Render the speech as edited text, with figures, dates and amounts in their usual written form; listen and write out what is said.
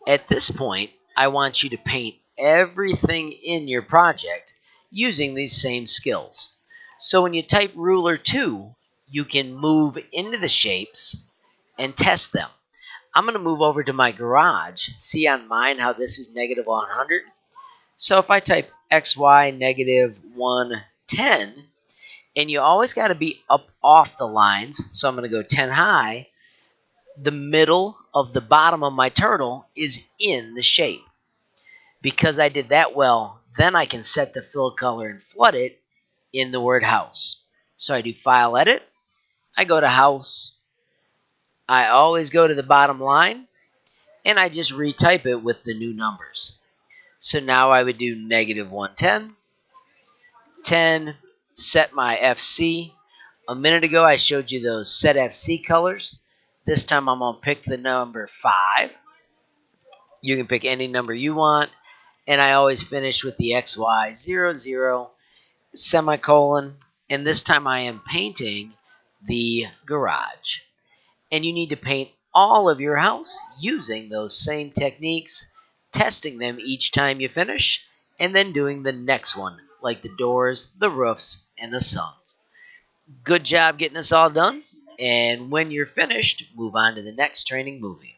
At this point, I want you to paint everything in your project using these same skills. So when you type ruler 2, you can move into the shapes and test them. I'm going to move over to my garage, see on mine how this is negative 100. So if I type XY negative 110, and you always got to be up off the lines, so I'm going to go 10 high, the middle of the bottom of my turtle is in the shape. Because I did that well, then I can set the fill color and flood it in the word house. So I do File Edit, I go to House, I always go to the bottom line, and I just retype it with the new numbers. So now I would do negative 110, 10, set my FC. A minute ago I showed you those set FC colors. This time I'm going to pick the number 5. You can pick any number you want. And I always finish with the XY00, semicolon. And this time I am painting the garage. And you need to paint all of your house using those same techniques, testing them each time you finish, and then doing the next one, like the doors, the roofs, and the suns. Good job getting this all done, and when you're finished, move on to the next training movie.